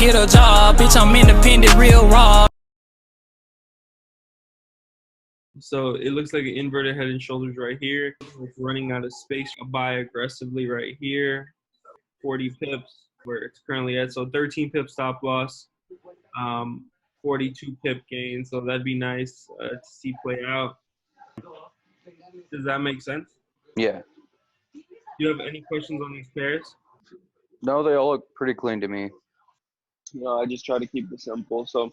get a job. Bitch, I'm independent, real raw. So it looks like an inverted head and shoulders right here. It's running out of space. I'll buy aggressively right here. 40 pips where it's currently at. So 13 pip stop loss, 42 pip gain. So that'd be nice to see play out. Does that make sense? Yeah. Do you have any questions on these pairs? No, they all look pretty clean to me. No, I just try to keep it simple. So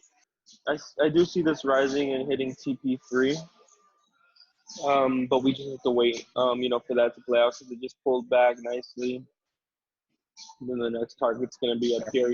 I do see this rising and hitting TP3. But we just have to wait, for that to play out because it just pulled back nicely. And then the next target's going to be up here,